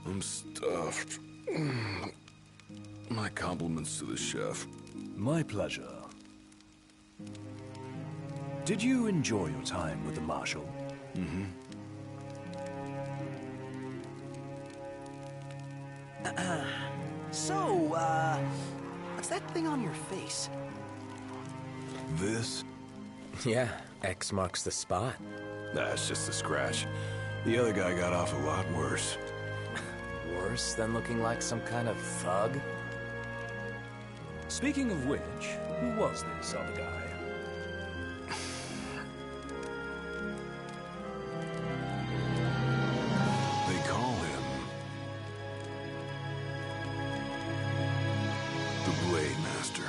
I'm stuffed. My compliments to the chef. My pleasure. Did you enjoy your time with the Marshal? Mm-hmm. What's that thing on your face? This? Yeah, X marks the spot. That's just a scratch. The other guy got off a lot worse. Worse than looking like some kind of thug? Speaking of which, who was this other guy? They call him the Blade Master.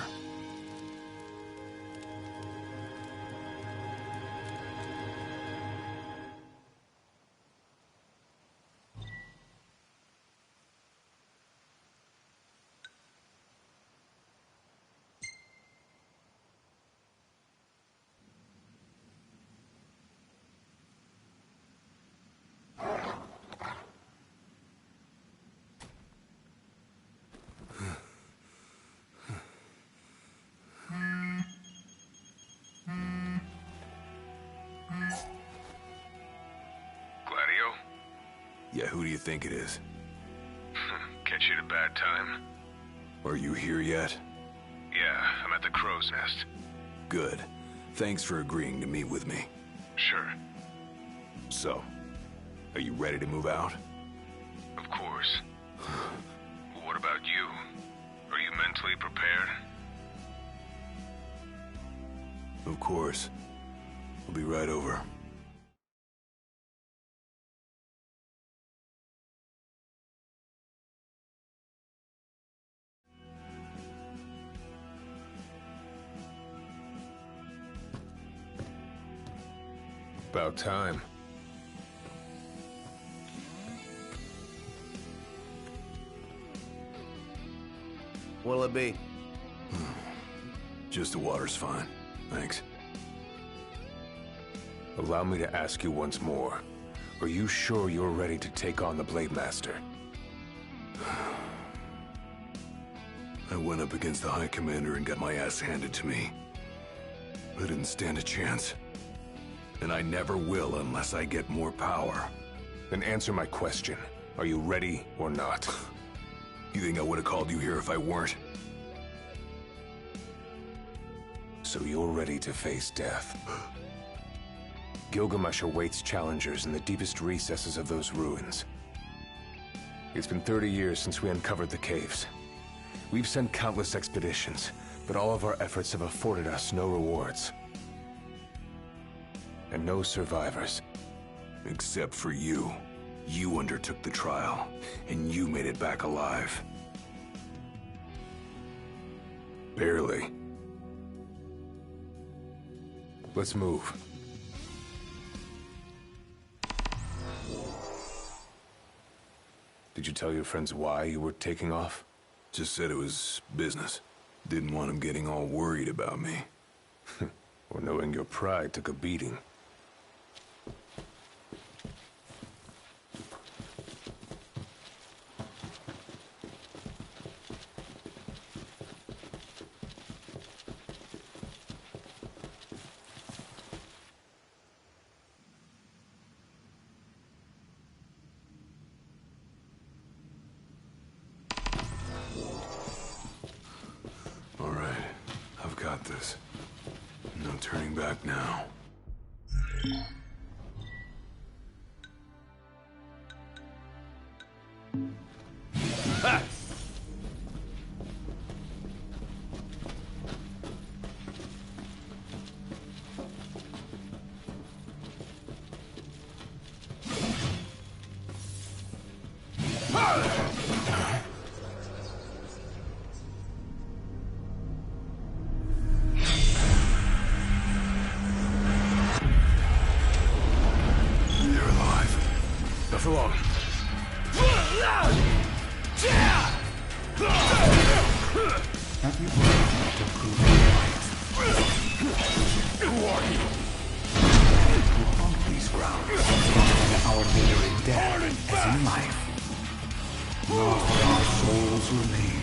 Yeah, who do you think it is? Catch you at a bad time. Are you here yet? Yeah, I'm at the Crow's Nest. Good. Thanks for agreeing to meet with me. Sure. So, are you ready to move out? Of course. What about you? Are you mentally prepared? Of course. I'll be right over. About time. What'll it be? Just the water's fine. Thanks. Allow me to ask you once more. Are you sure you're ready to take on the Blade Master? I went up against the High Commander and got my ass handed to me. I didn't stand a chance. And I never will unless I get more power. Then answer my question. Are you ready or not? You think I would have called you here if I weren't? So you're ready to face death. Gilgamesh awaits challengers in the deepest recesses of those ruins. It's been 30 years since we uncovered the caves. We've sent countless expeditions, but all of our efforts have afforded us no rewards. And no survivors. Except for you. You undertook the trial, and you made it back alive. Barely. Let's move. Did you tell your friends why you were taking off? Just said it was business. Didn't want them getting all worried about me. Or knowing your pride took a beating. All right, I've got this. No turning back now. Ha! Along. Have you been to prove your right? Who are you? You haunt these grounds, and our leader in death as in life. Not where our souls remain,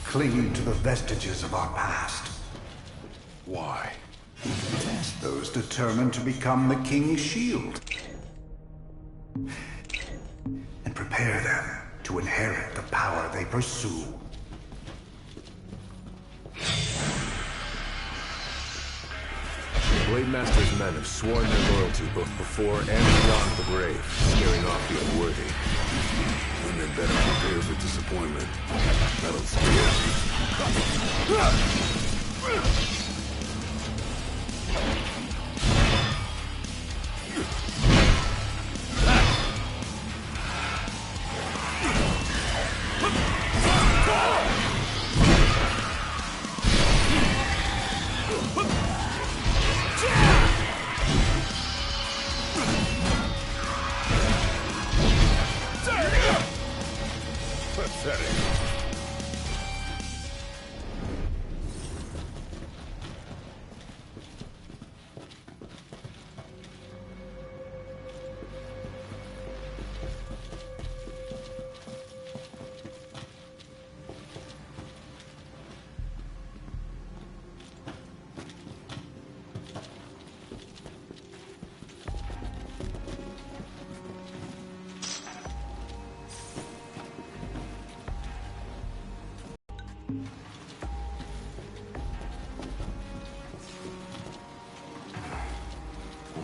clinging to the vestiges of our past. Why? Test those determined to become the King's shield. And prepare them to inherit the power they pursue. Blade Master's men have sworn their loyalty both before and beyond the grave, scaring off the unworthy. Then they better prepare for disappointment. That'll scare me.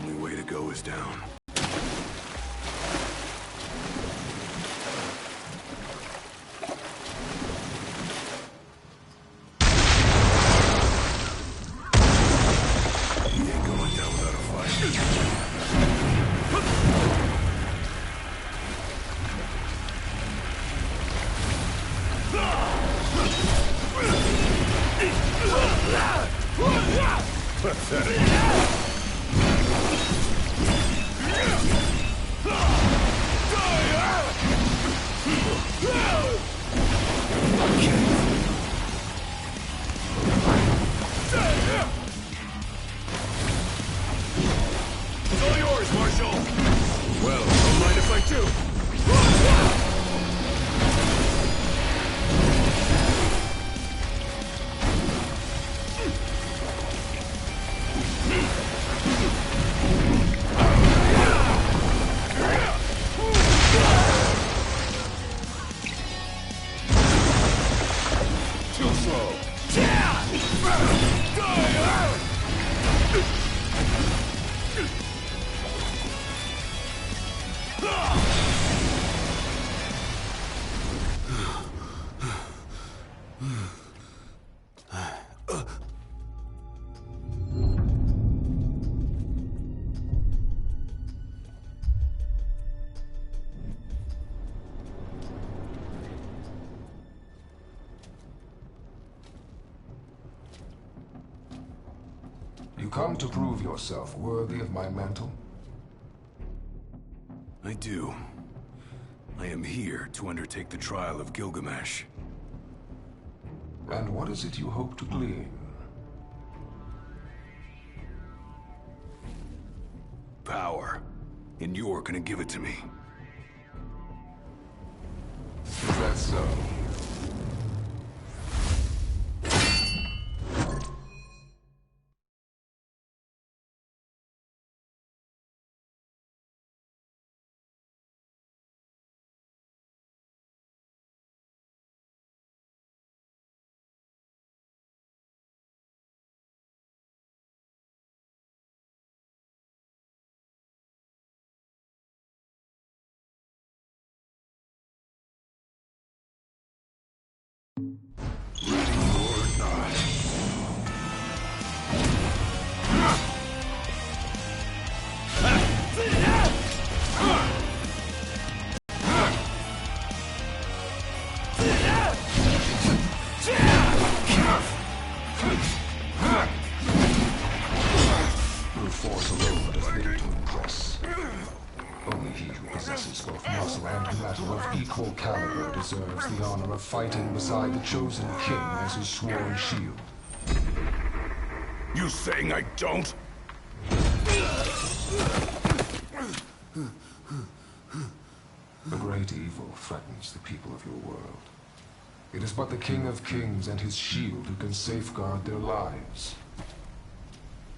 Only way to go is down. He ain't going down without a fight. Pathetic. It's all yours, Marshal. Well, don't mind if I do. Too slow. You come to prove yourself worthy of my mantle? I do. I am here to undertake the trial of Gilgamesh. And what is it you hope to glean? Power. And you're gonna give it to me. Is that so? Brute force alone does little to impress. Only he who possesses both muscle and metal of equal caliber deserves the honor of fighting beside the chosen king as his sworn shield. You saying I don't? A great evil threatens the people of your world. It is but the King of Kings and his shield who can safeguard their lives.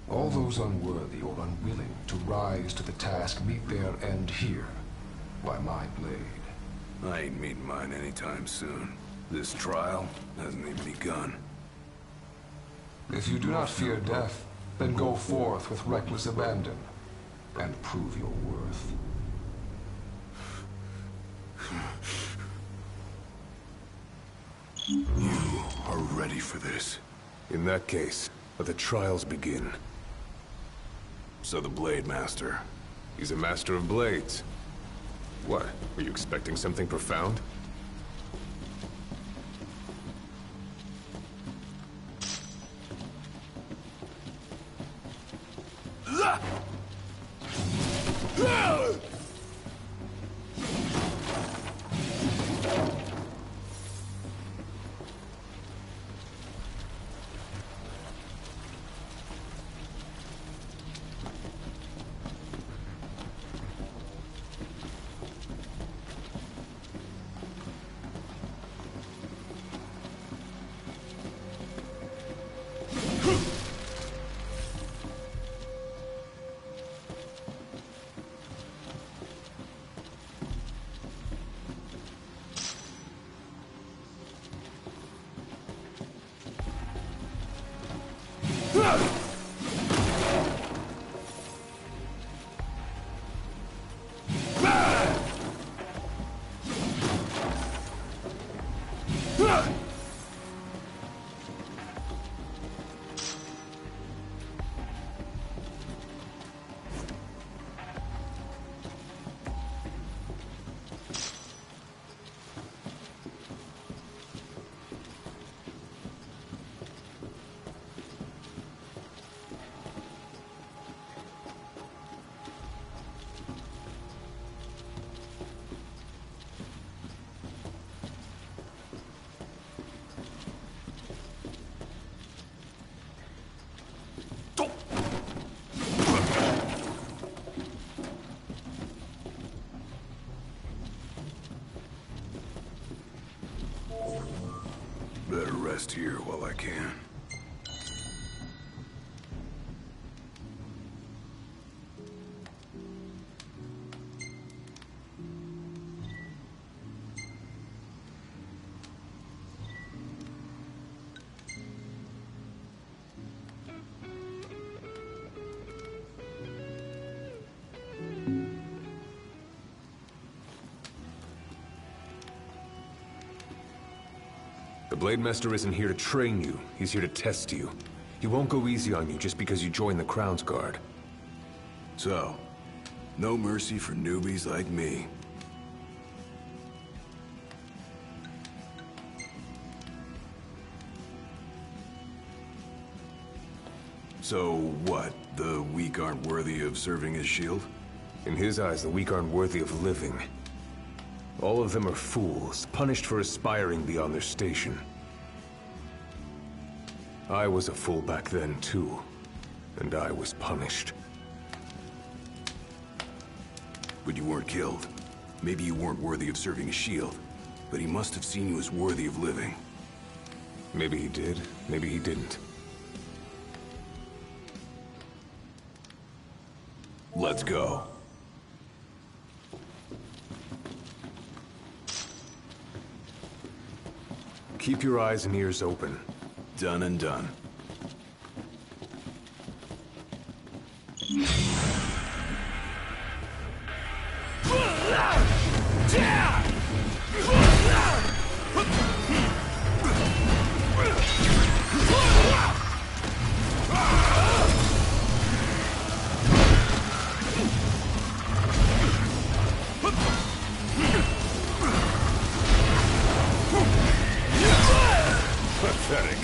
All those unworthy or unwilling to rise to the task meet their end here, by my blade. I ain't meeting mine anytime soon. This trial hasn't even begun. If you do not fear death, then go forth with reckless abandon, and prove your worth. You are ready for this. In that case, let the trials begin. So the Blade Master. He's a master of blades. What? Were you expecting something profound? Better rest here while I can. The Blade Master isn't here to train you, he's here to test you. He won't go easy on you just because you joined the Crown's Guard. So, no mercy for newbies like me. So what? The weak aren't worthy of serving as shield? In his eyes, the weak aren't worthy of living. All of them are fools, punished for aspiring beyond their station. I was a fool back then, too. And I was punished. But you weren't killed. Maybe you weren't worthy of serving as shield. But he must have seen you as worthy of living. Maybe he did, maybe he didn't. Let's go. Keep your eyes and ears open. Done and done. Pathetic.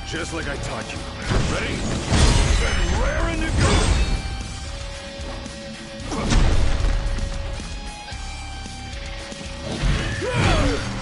Just like I taught you. Ready? Get raring to go!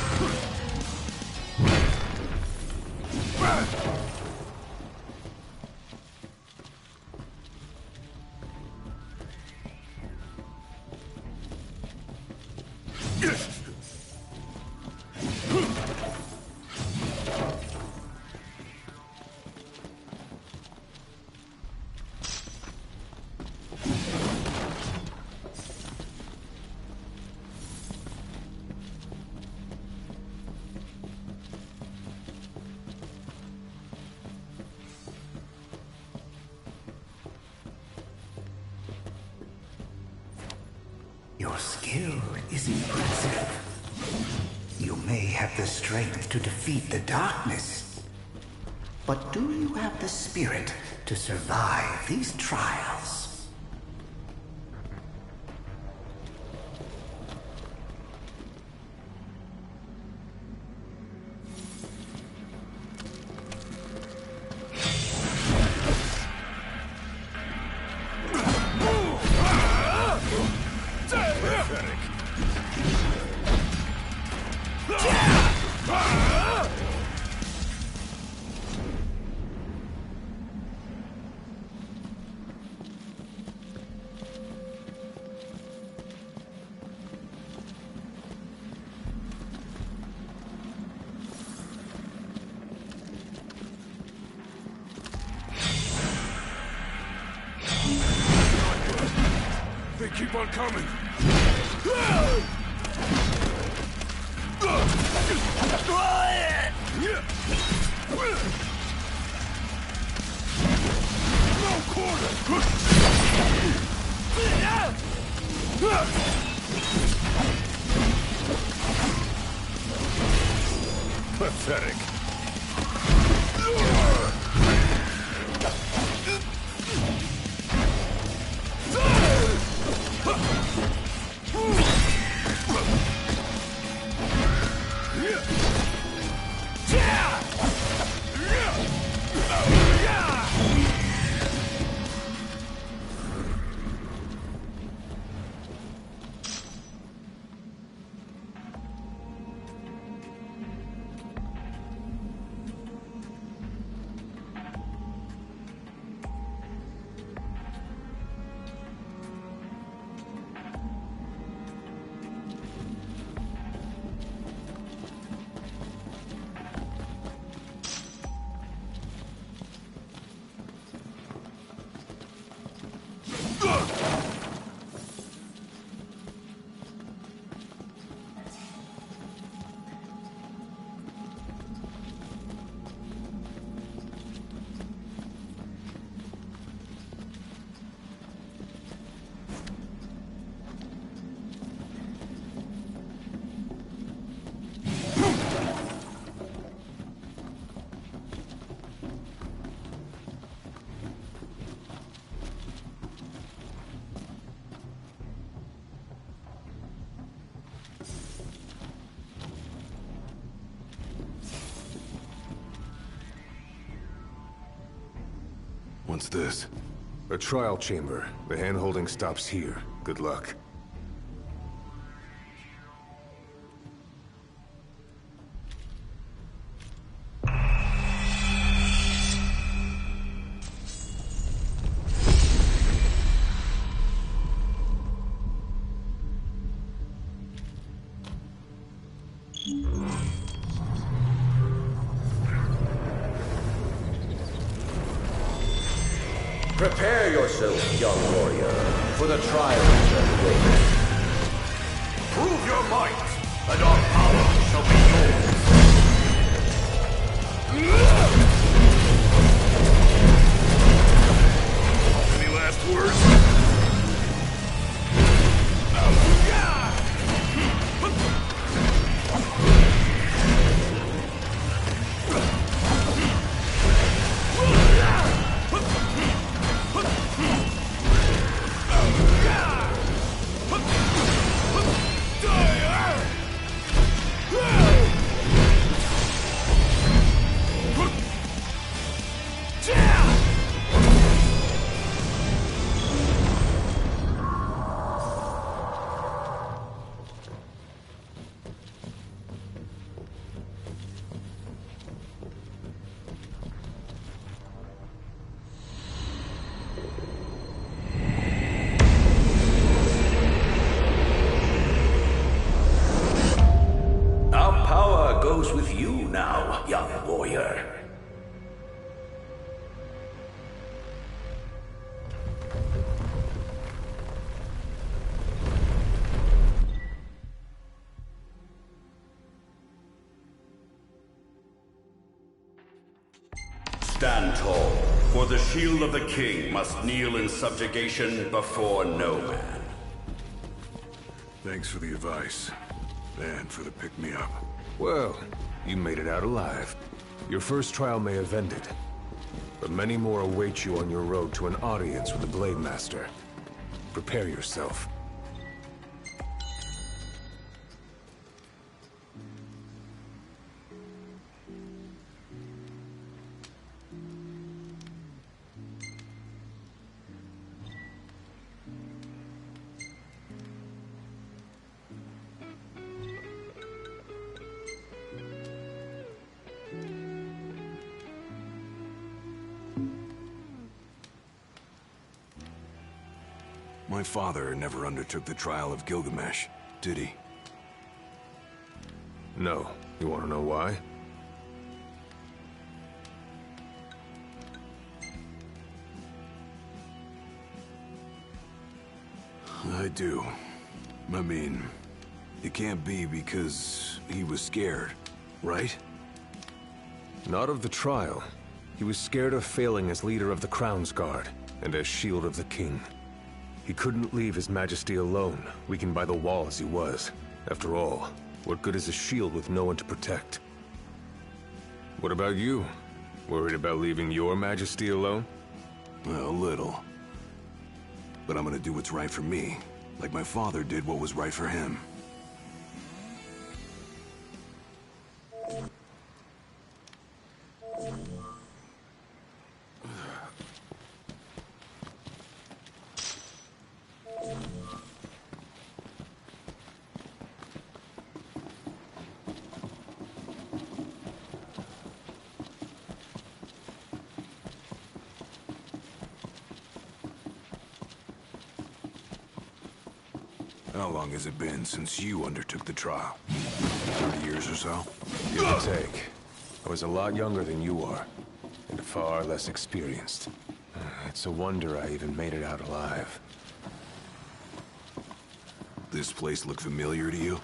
Your skill is impressive. You may have the strength to defeat the darkness, but do you have the spirit to survive these trials? They keep on coming. No quarter. Pathetic. What's this? A trial chamber. The hand-holding stops here. Good luck. Prepare yourself, young warrior, for the trials that wait. Prove your might, and our power shall be yours. Any last words? For the shield of the king must kneel in subjugation before no man. Thanks for the advice. And for the pick-me-up. Well, you made it out alive. Your first trial may have ended, but many more await you on your road to an audience with the Blade Master. Prepare yourself. My father never undertook the trial of Gilgamesh, did he? No. You want to know why? I do. I mean, it can't be because he was scared, right? Not of the trial. He was scared of failing as leader of the Crown's Guard, and as Shield of the King. He couldn't leave His Majesty alone, weakened by the wall as he was. After all, what good is a shield with no one to protect? What about you? Worried about leaving your Majesty alone? A little. But I'm gonna do what's right for me, like my father did what was right for him. How long has it been since you undertook the trial? 30 years or so? Give or take. I was a lot younger than you are, and far less experienced. It's a wonder I even made it out alive. This place look familiar to you?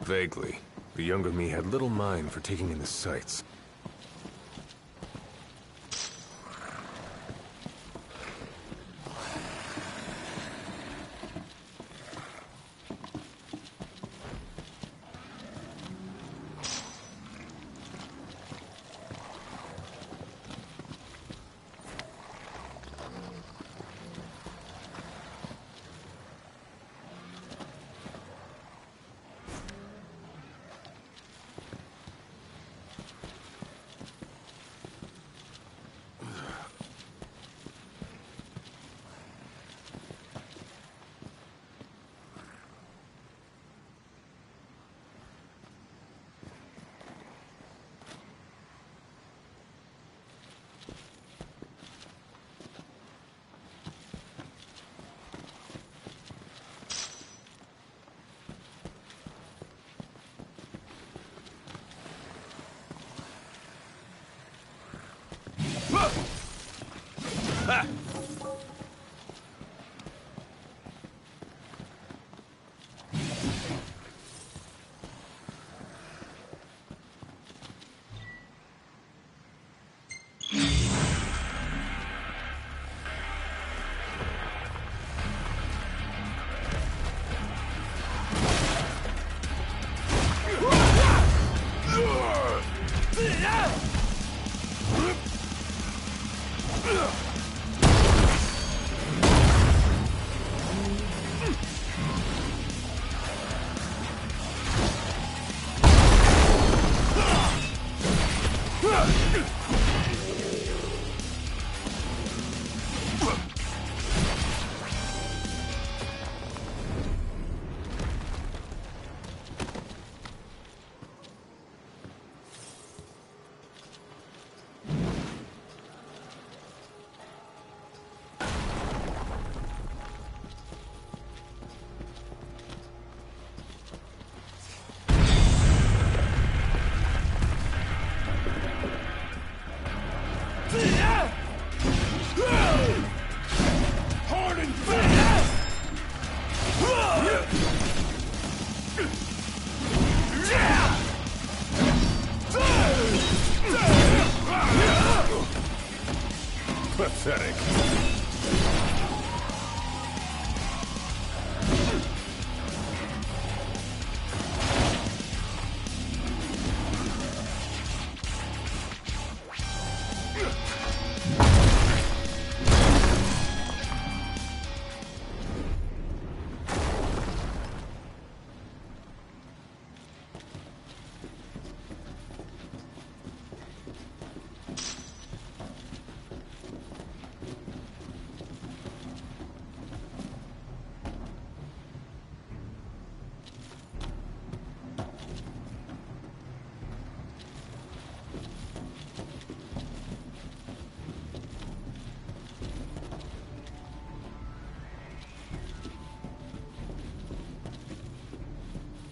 Vaguely. The younger me had little mind for taking in the sights.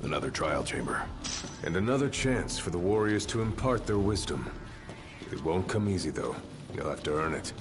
Another trial chamber. And another chance for the warriors to impart their wisdom. It won't come easy, though. You'll have to earn it.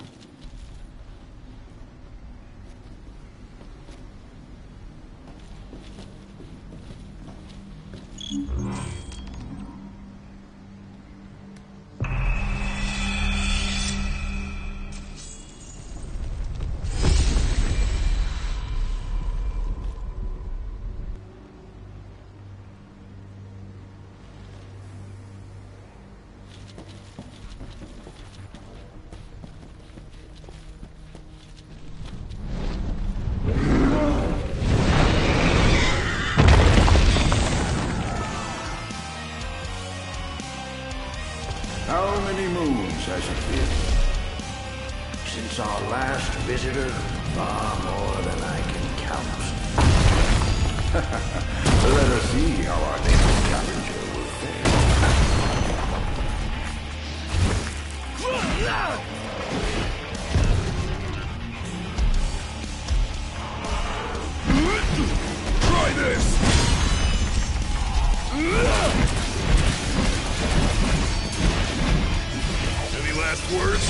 How many moons has it been? Since our last visitor, far more than I can count. Let us see how our next challenger will fare. Try this! Any last words?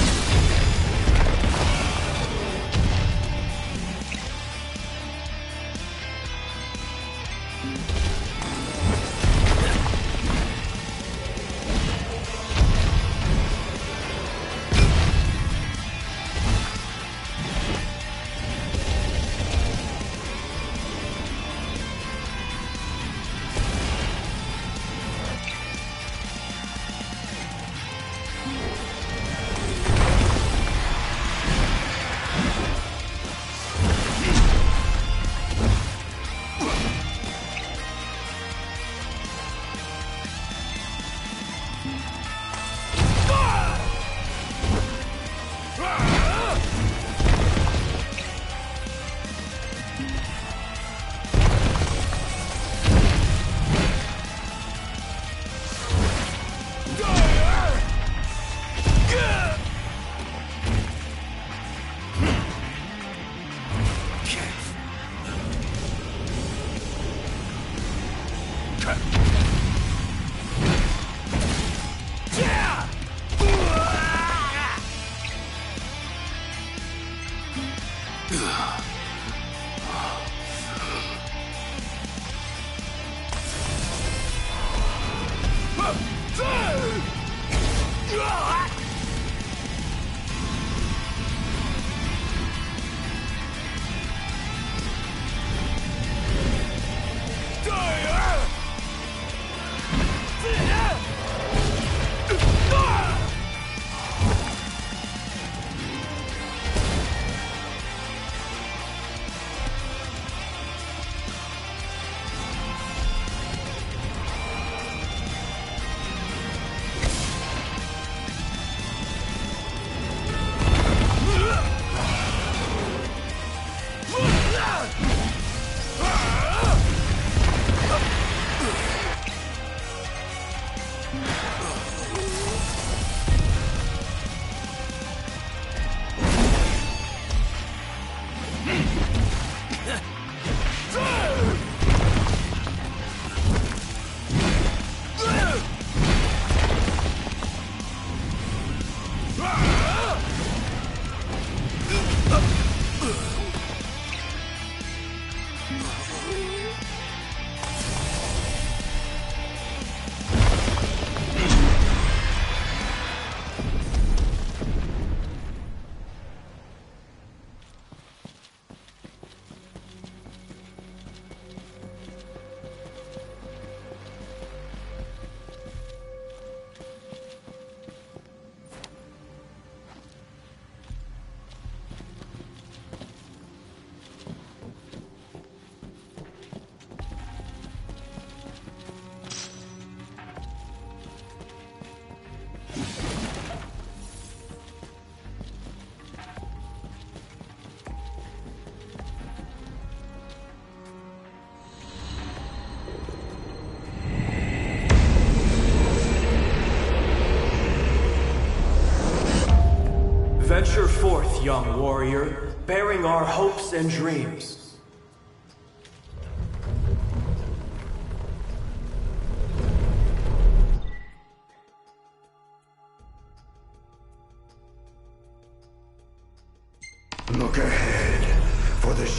Venture forth, young warrior, bearing our hopes and dreams.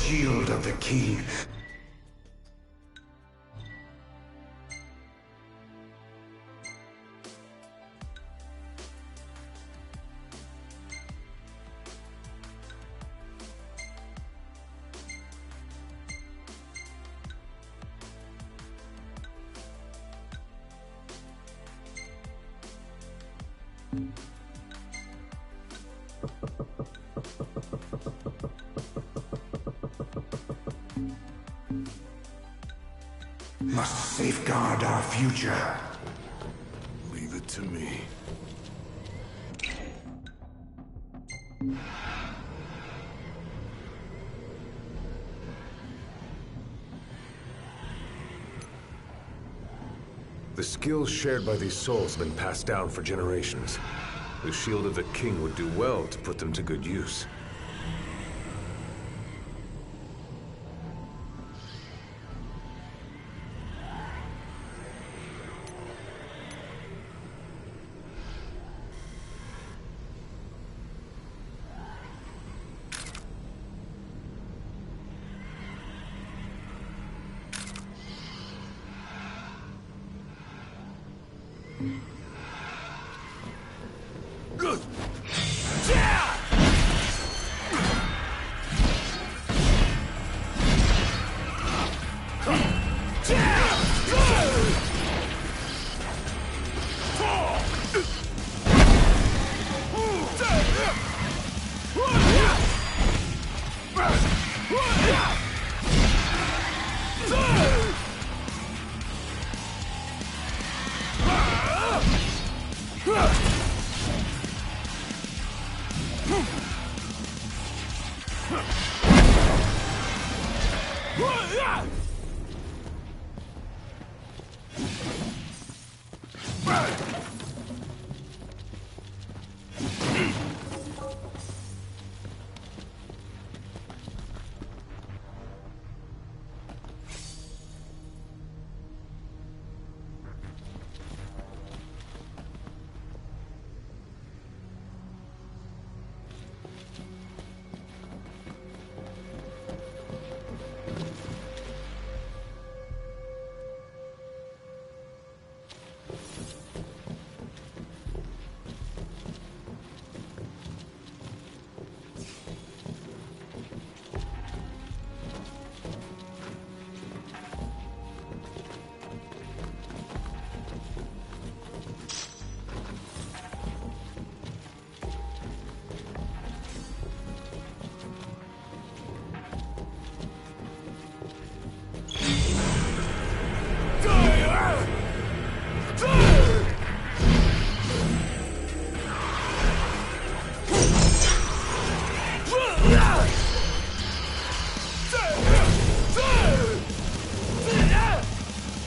shield of the king. Must safeguard our future. Leave it to me. The skills shared by these souls have been passed down for generations. The shield of the king would do well to put them to good use.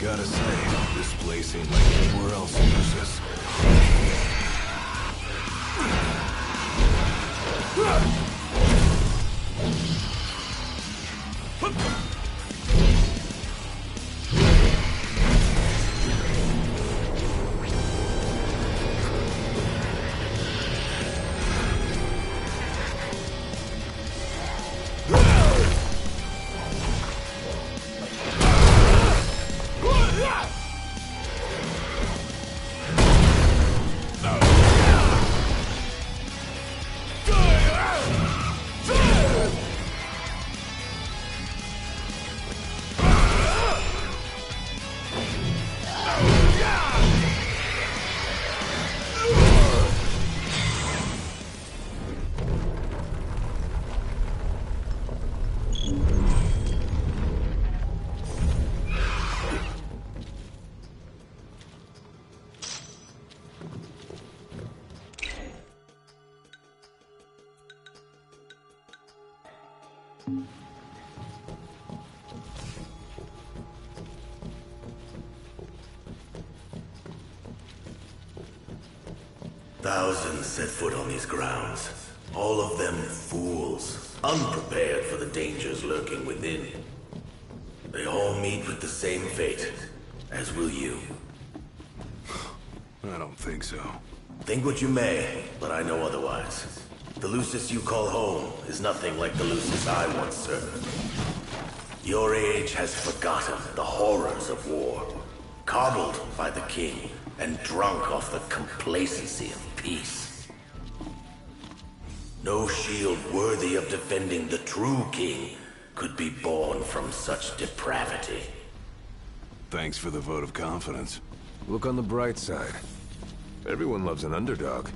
Gotta say, this place ain't like anywhere else in Lucis. Thousands set foot on these grounds. All of them fools, unprepared for the dangers lurking within. They all meet with the same fate, as will you. I don't think so. Think what you may, but I know otherwise. The Lucis you call home is nothing like the Lucis I once served. Your age has forgotten the horrors of war, coddled by the king, and drunk off the complacency of peace. No shield worthy of defending the true king could be born from such depravity. Thanks for the vote of confidence. Look on the bright side. Everyone loves an underdog.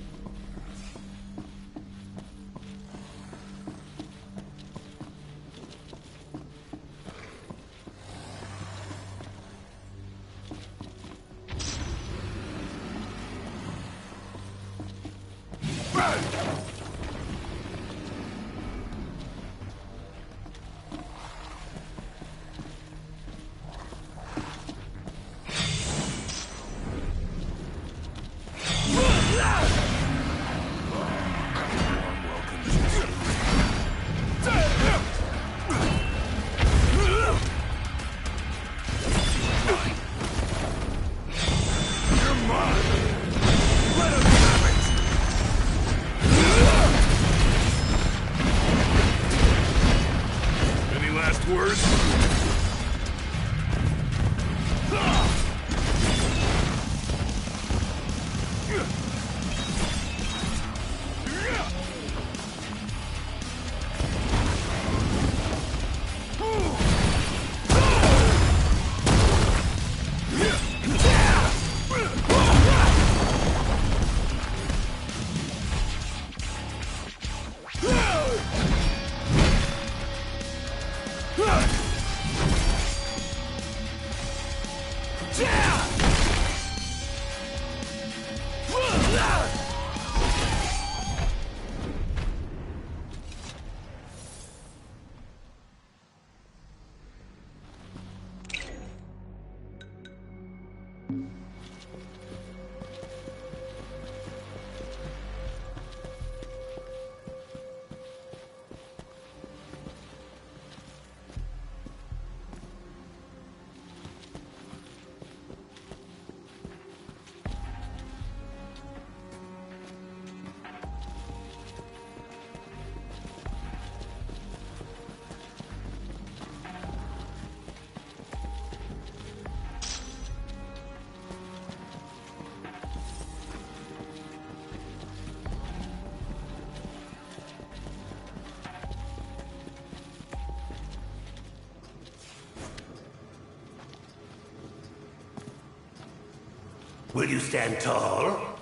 Will you stand tall?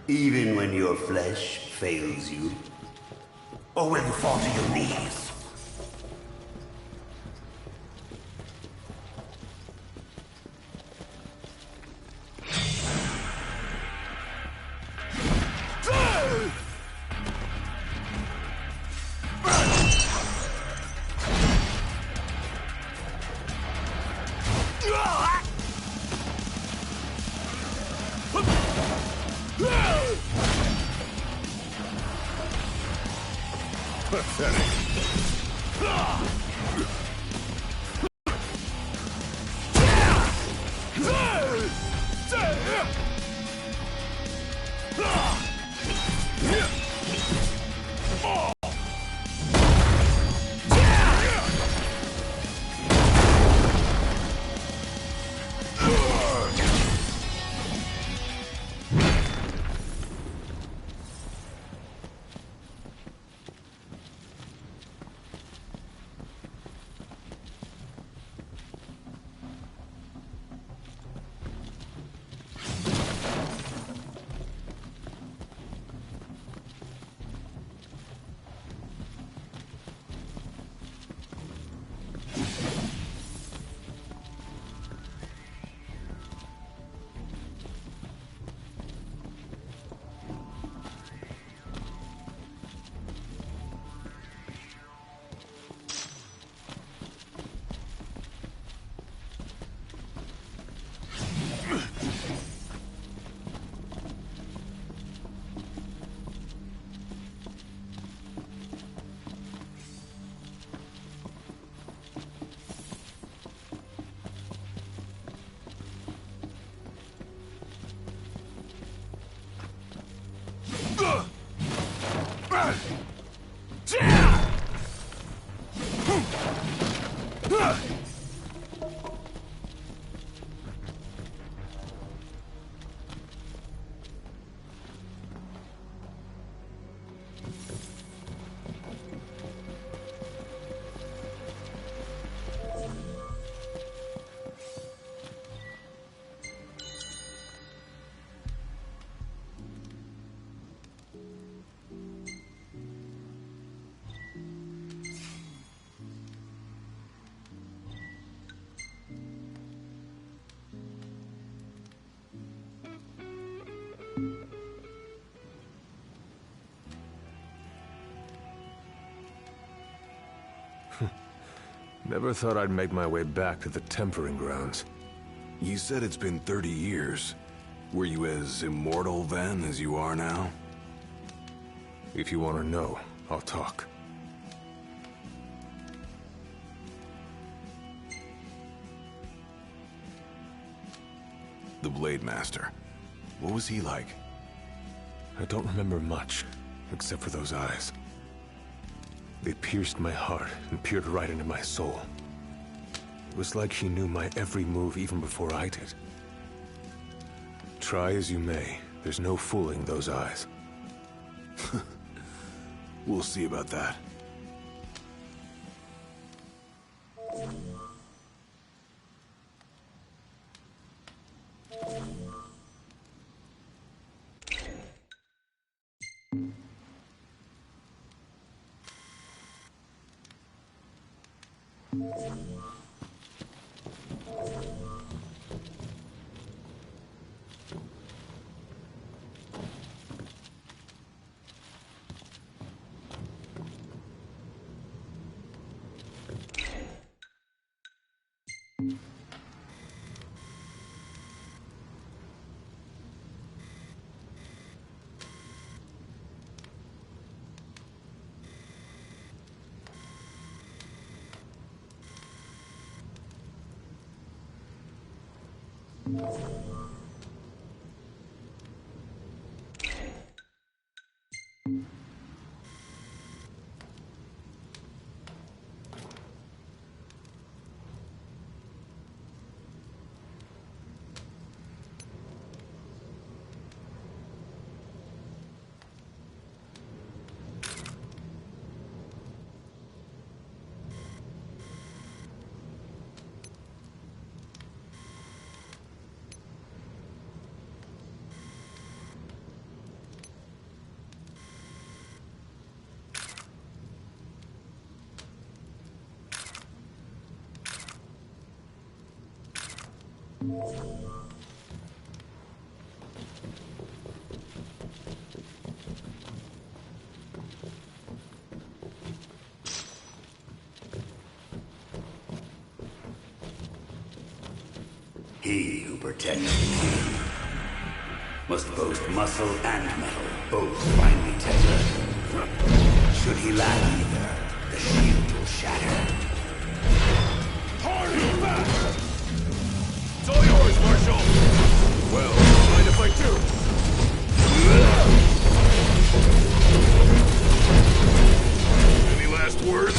Even when your flesh fails you? Or will you fall to your knees? Never thought I'd make my way back to the tempering grounds. You said it's been 30 years. Were you as immortal then as you are now? If you want to know, I'll talk. The Blade Master. What was he like? I don't remember much, except for those eyes. They pierced my heart and peered right into my soul. It was like she knew my every move even before I did. Try as you may, there's no fooling those eyes. We'll see about that. He who protects the king must boast muscle and metal, both finely tested. Should he lack either, the shield will shatter. Hard and fast! It's all yours, Marshal! Well, mind if I do? Any last words?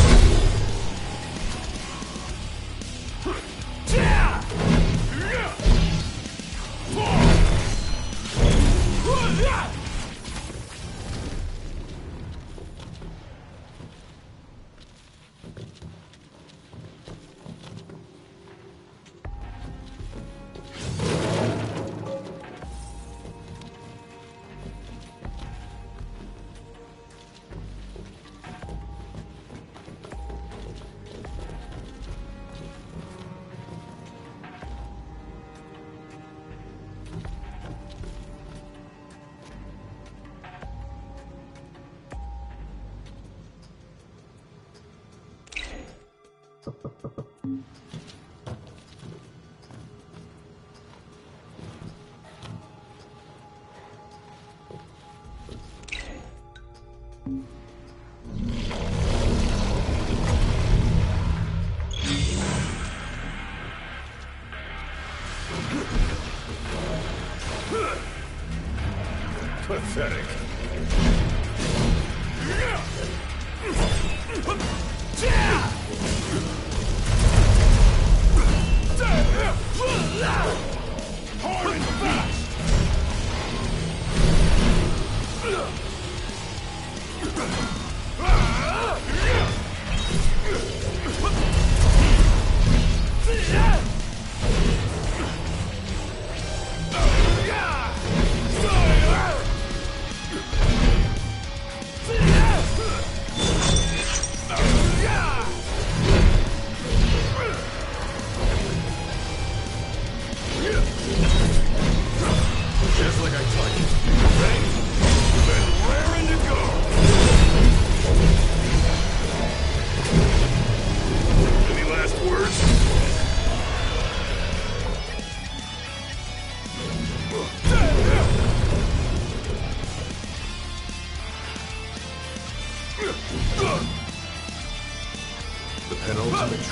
Pathetic.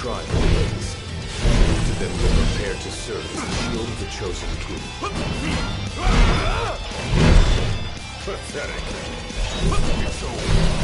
trial awaits. Each of them will prepare to serve as the shield of the chosen king. Pathetic. It's over.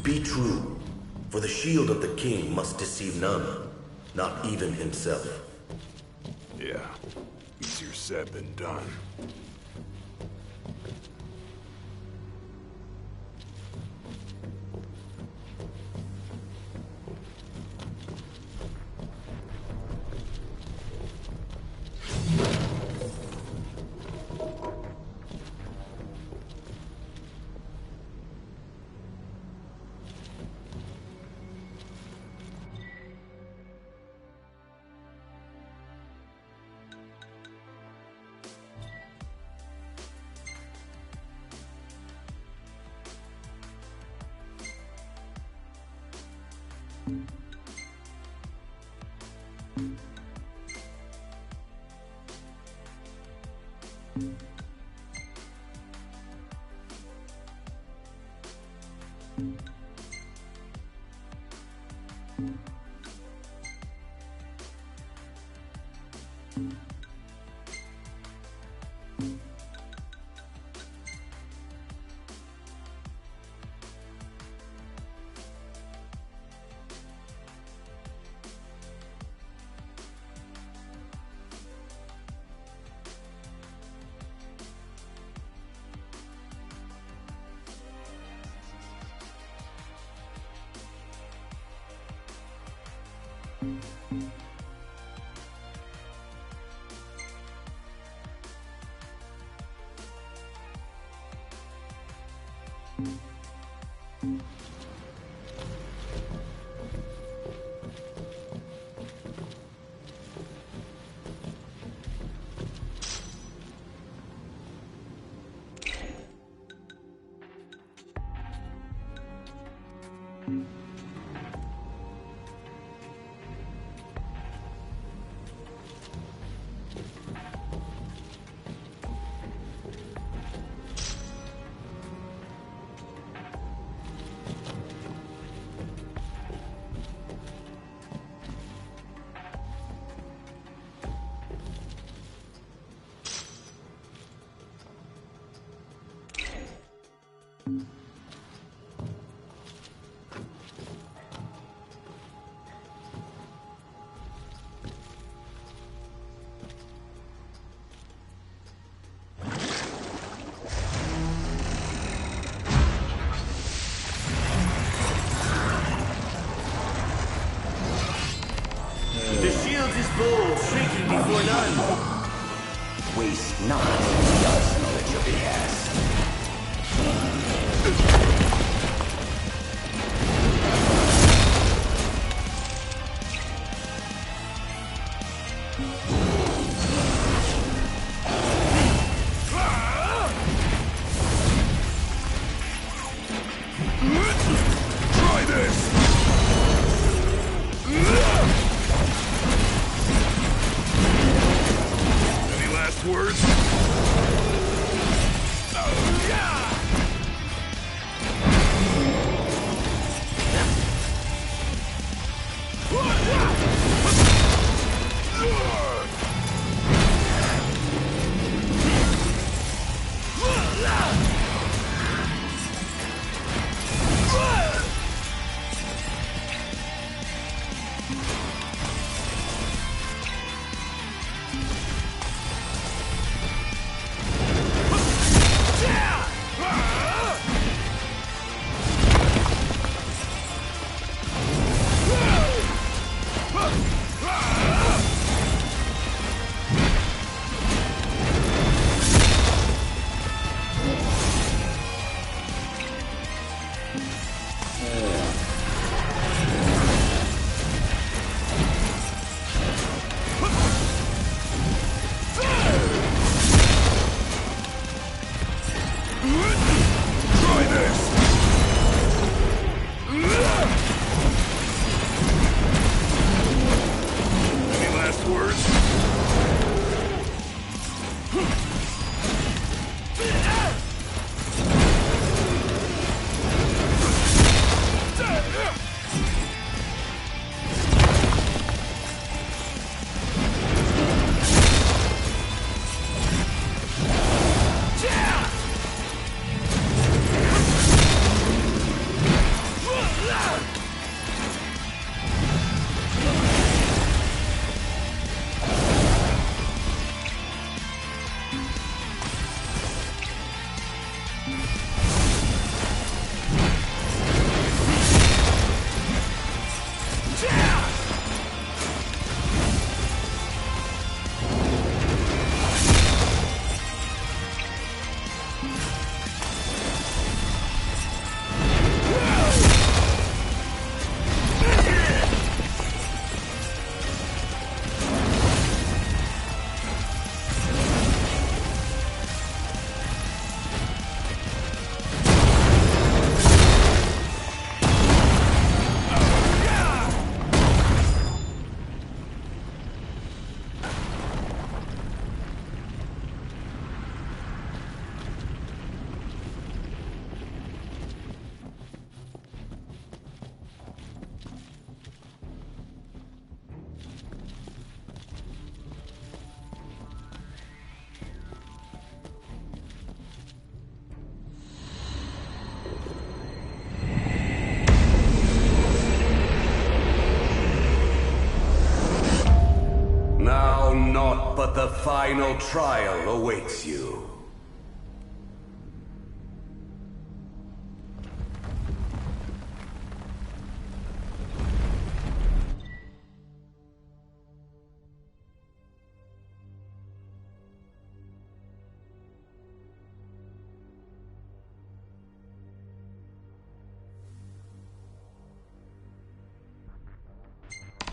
Be true, for the shield of the king must deceive none, not even himself. Yeah, easier said than done. The shield is bold, shrinking before none. Waste not the arsenal at your behest. words? Naught but the final trial awaits you.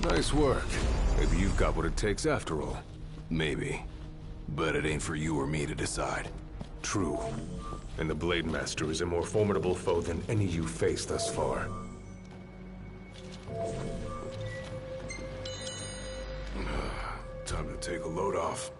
Nice work. Maybe you've got what it takes after all. Maybe. But it ain't for you or me to decide. True. And the Blade Master is a more formidable foe than any you've faced thus far. Time to take a load off.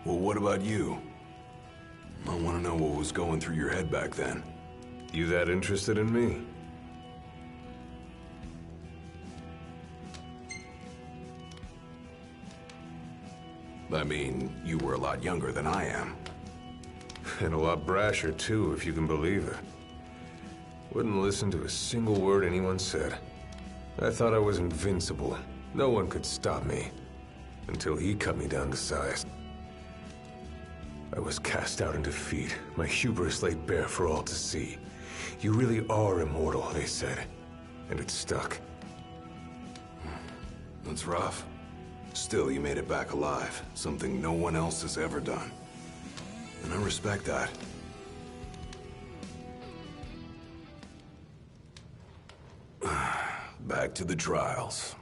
Well, what about you? I want to know what was going through your head back then. You that interested in me? I mean, you were a lot younger than I am. And a lot brasher, too, if you can believe it. Wouldn't listen to a single word anyone said. I thought I was invincible. No one could stop me. Until he cut me down to size. I was cast out in defeat, my hubris laid bare for all to see. You really are immortal, they said. And it stuck. That's rough. Still, you made it back alive. Something no one else has ever done. And I respect that. Back to the trials.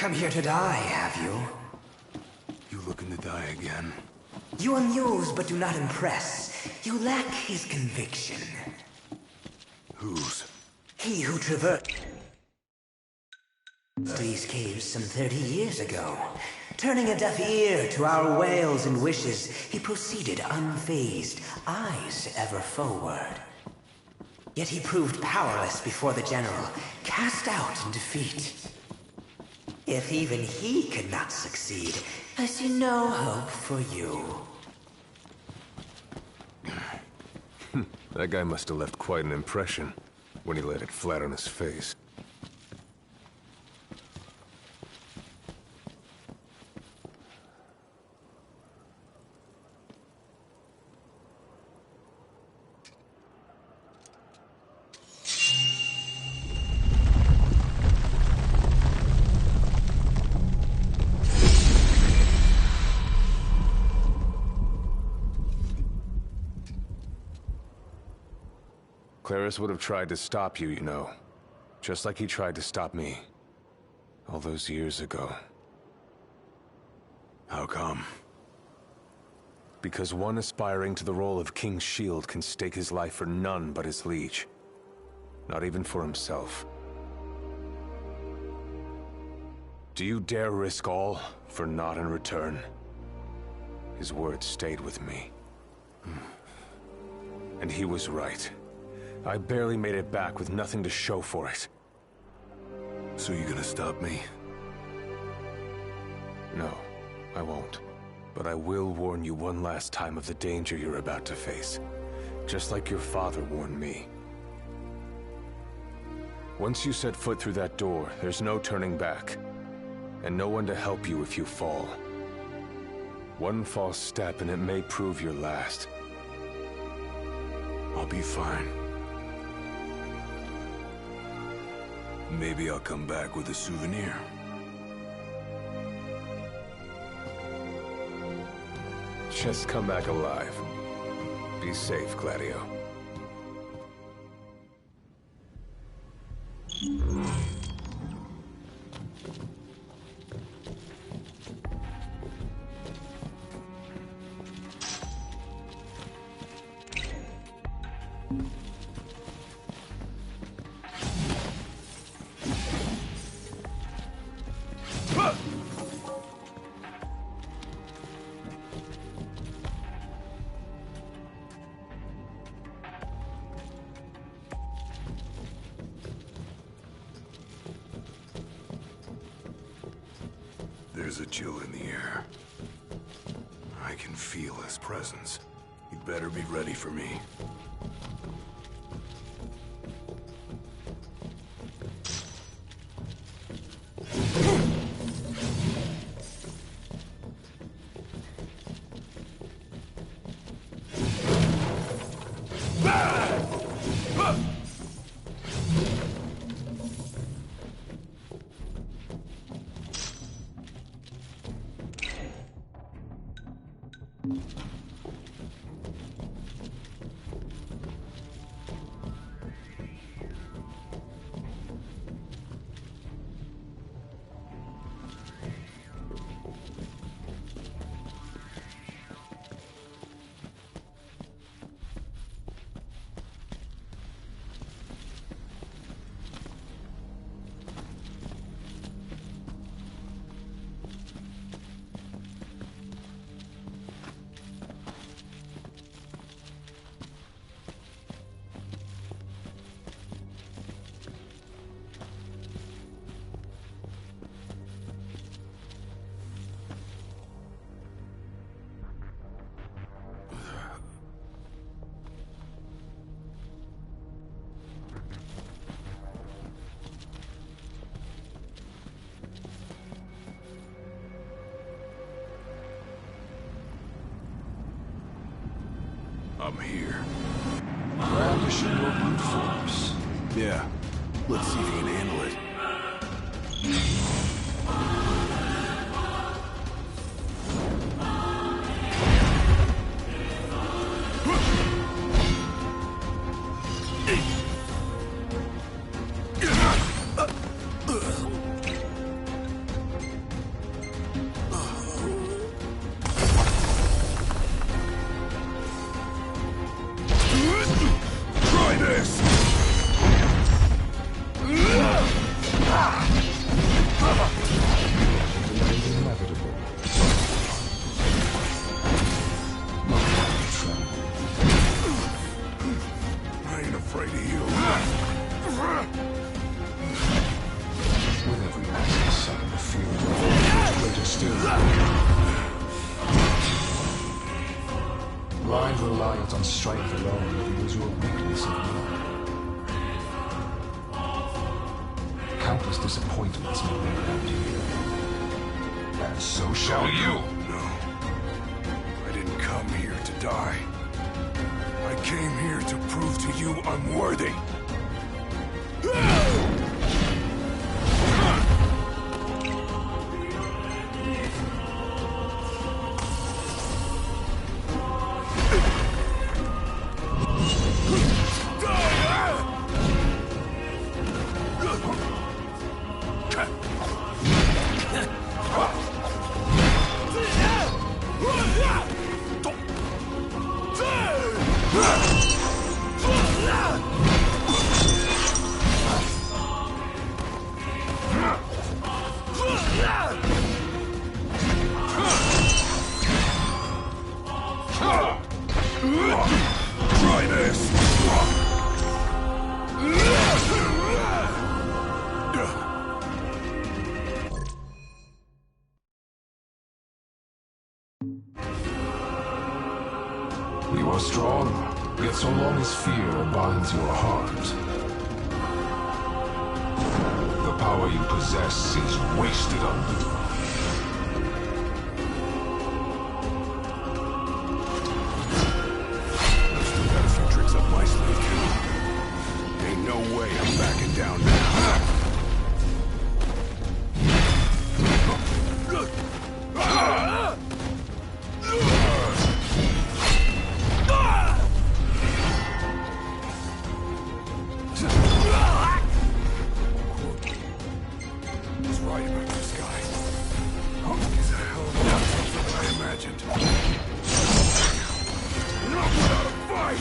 Come here to die, have you? You looking to die again? You amuse but do not impress. You lack his conviction. Whose? He who traversed these caves some 30 years ago. Turning a deaf ear to our wails and wishes, he proceeded unfazed, eyes ever forward. Yet he proved powerless before the general, cast out in defeat. If even he could not succeed, I see no hope for you. That guy must have left quite an impression when he laid it flat on his face. Claris would have tried to stop you, you know. Just like he tried to stop me. All those years ago. How come? Because one aspiring to the role of King's Shield can stake his life for none but his liege. Not even for himself. Do you dare risk all for naught in return? His words stayed with me. And he was right. I barely made it back with nothing to show for it. So you gonna stop me? No, I won't. But I will warn you one last time of the danger you're about to face. Just like your father warned me. Once you set foot through that door, there's no turning back. And no one to help you if you fall. One false step and it may prove your last. I'll be fine. Maybe I'll come back with a souvenir. Just come back alive. Be safe, Gladio. There's a chill in the air. I can feel his presence. You'd better be ready for me. I'm here. Brandishing your brute force. Yeah. Let's see if you can handle it. Try this! Inevitable. I ain't afraid of you. With every passing second, the fear of your is greater still. Blind reliance on strength alone reveals your weakness of will. Countless disappointments may lay around here. And so shall you! No. I didn't come here to die. I came here to prove to you I'm worthy. Try this! You are strong, yet so long as fear binds your heart, the power you possess is wasted on you. I've still got a few tricks up my sleeve, too. Ain't no way I'm backing down now. He's right about this guy. He's a hell of a lot tougher than I imagined. Not without a fight!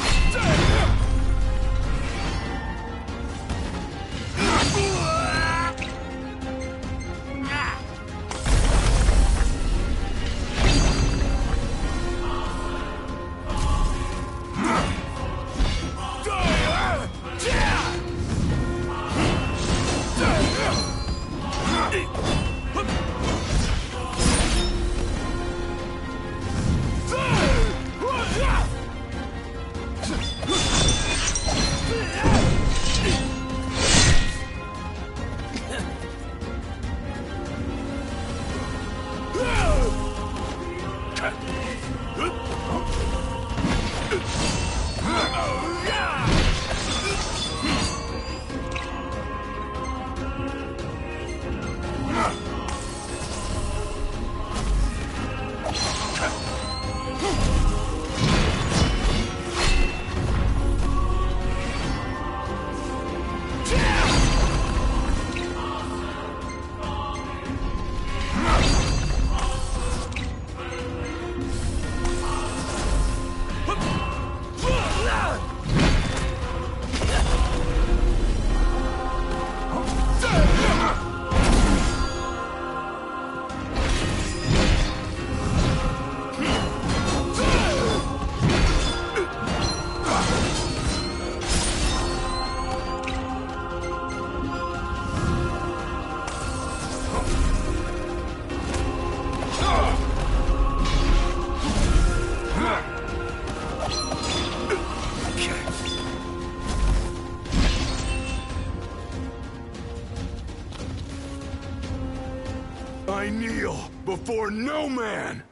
I kneel before no man!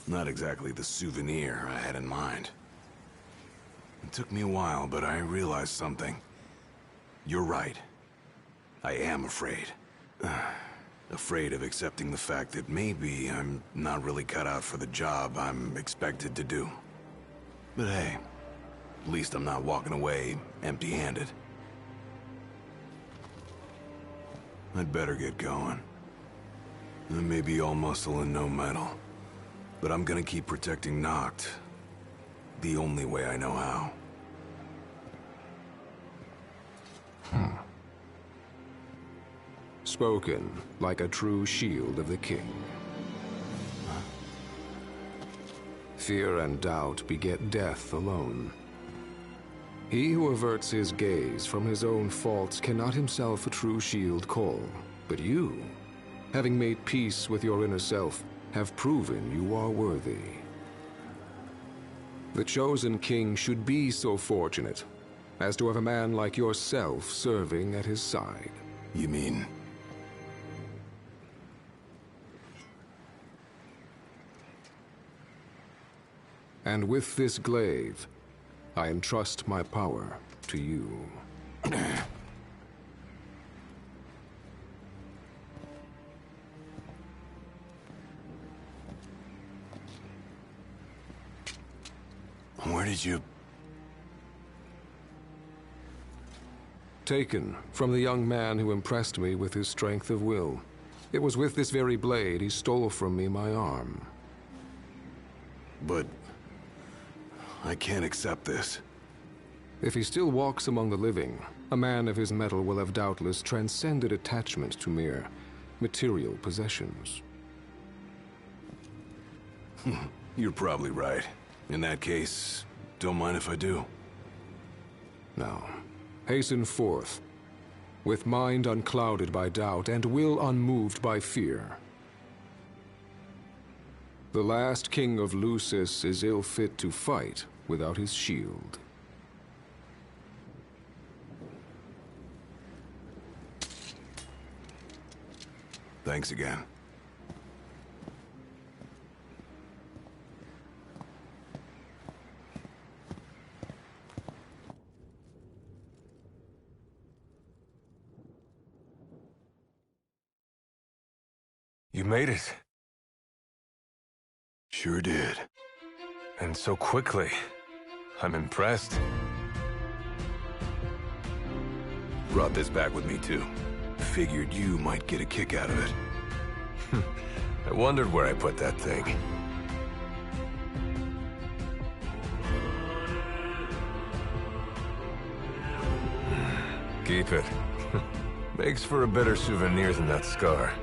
Not exactly the souvenir I had in mind. It took me a while, but I realized something. You're right. I am afraid. Afraid of accepting the fact that maybe I'm not really cut out for the job I'm expected to do. But hey, at least I'm not walking away empty-handed. I'd better get going. I may be all muscle and no metal, but I'm gonna keep protecting Noct the only way I know how. Spoken like a true shield of the king. Fear and doubt beget death alone. He who averts his gaze from his own faults cannot himself a true shield call. But you, having made peace with your inner self, have proven you are worthy. The chosen king should be so fortunate as to have a man like yourself serving at his side. You mean? And with this glaive, I entrust my power to you. Where did you... Taken from the young man who impressed me with his strength of will. It was with this very blade he stole from me my arm. But... I can't accept this. If he still walks among the living, a man of his mettle will have doubtless transcended attachment to mere material possessions. You're probably right. In that case, don't mind if I do. Now, hasten forth, with mind unclouded by doubt and will unmoved by fear. The last king of Lucis is ill fit to fight without his shield. Thanks again. You made it. Sure did. And so quickly. I'm impressed. Brought this back with me too. Figured you might get a kick out of it. I wondered where I put that thing. Keep it. Makes for a better souvenir than that scar.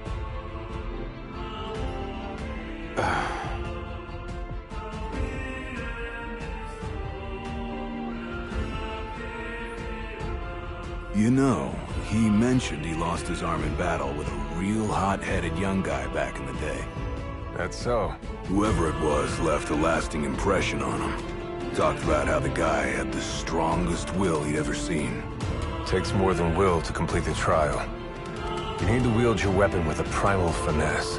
You know, he mentioned he lost his arm in battle with a real hot-headed young guy back in the day. That's so. Whoever it was left a lasting impression on him. Talked about how the guy had the strongest will he'd ever seen. Takes more than will to complete the trial. You need to wield your weapon with a primal finesse.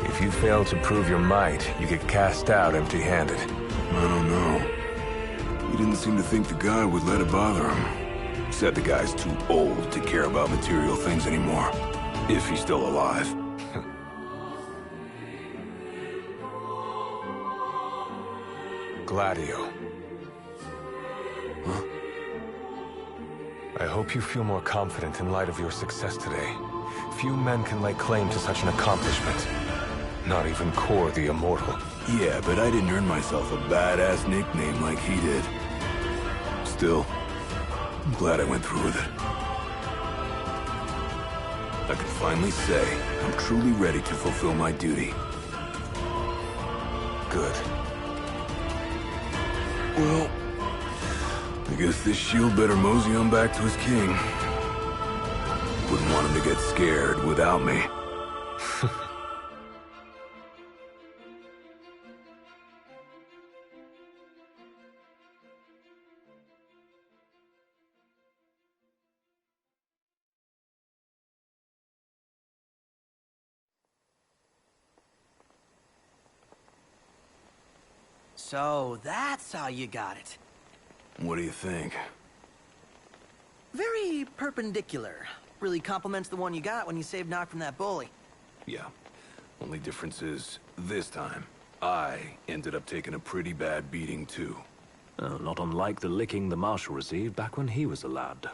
If you fail to prove your might, you get cast out empty-handed. I don't know. He didn't seem to think the guy would let it bother him. Said the guy's too old to care about material things anymore. If he's still alive. Gladio. Huh? I hope you feel more confident in light of your success today. Few men can lay claim to such an accomplishment. Not even Kor the Immortal. Yeah, but I didn't earn myself a badass nickname like he did. Still, I'm glad I went through with it. I can finally say I'm truly ready to fulfill my duty. Good. Well, I guess this shield better mosey on back to his king. Wouldn't want him to get scared without me. So that's how you got it. What do you think? Very perpendicular. Really complements the one you got when you saved Nock from that bully. Yeah. Only difference is, this time, I ended up taking a pretty bad beating too. Not unlike the licking the Marshal received back when he was a lad.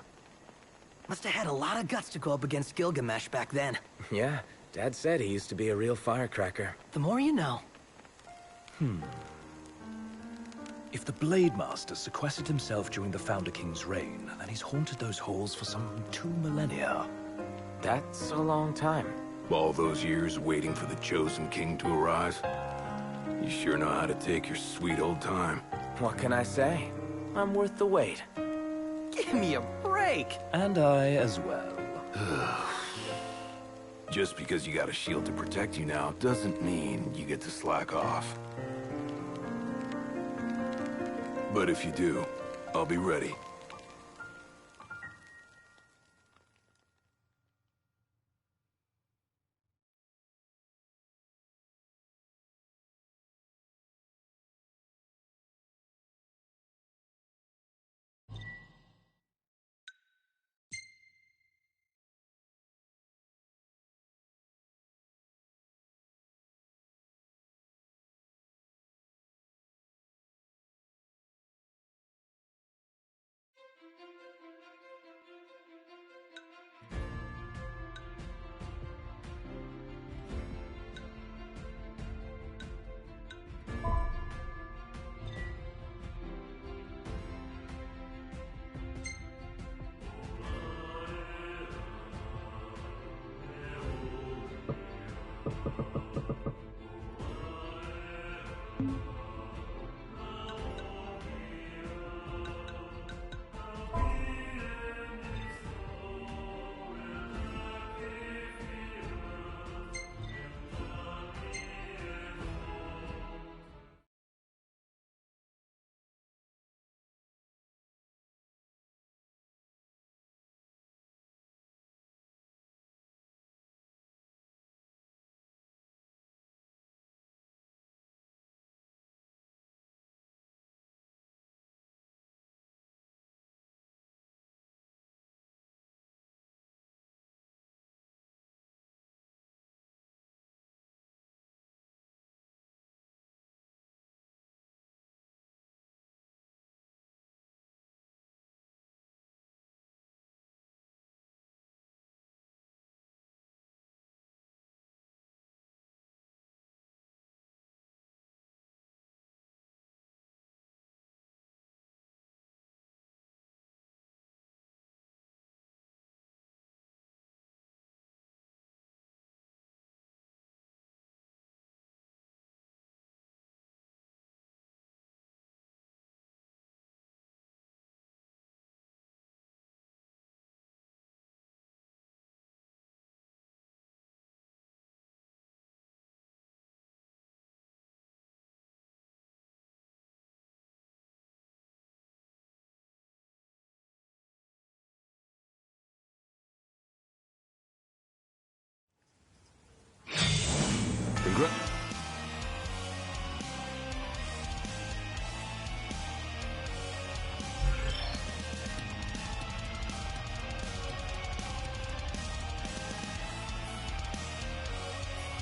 Must have had a lot of guts to go up against Gilgamesh back then. Yeah, Dad said he used to be a real firecracker. The more you know. If the Blade Master sequestered himself during the Founder King's reign, then he's haunted those halls for some 2 millennia. That's a long time. All those years waiting for the Chosen King to arise? You sure know how to take your sweet old time. What can I say? I'm worth the wait. Give me a break! And I as well. Just because you got a shield to protect you now doesn't mean you get to slack off. But if you do, I'll be ready.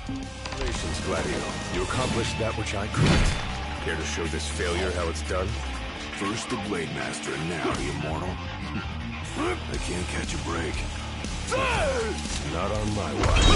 Congratulations, Gladio. You accomplished that which I couldn't. Care to show this failure how it's done? First the Blade Master, and now the Immortal. I can't catch a break. Not on my watch.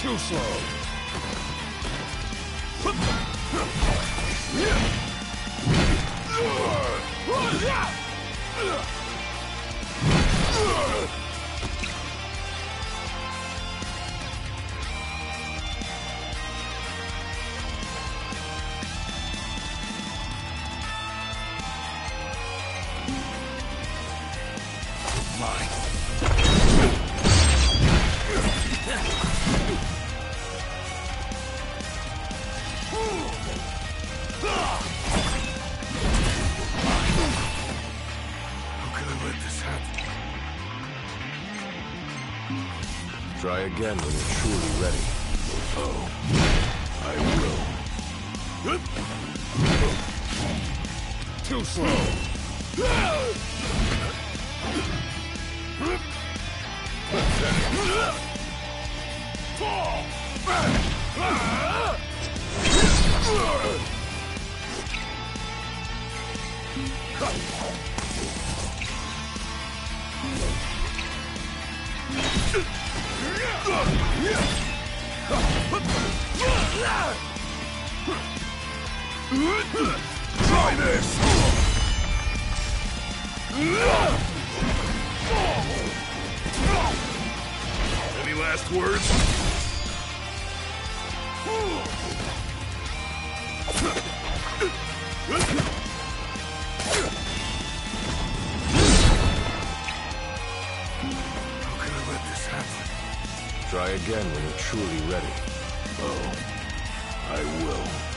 Too slow. Try again when you're truly ready. Oh, I will. Too slow. Try this! Any last words? How can I let this happen? Try again when you're truly ready. Oh, I will.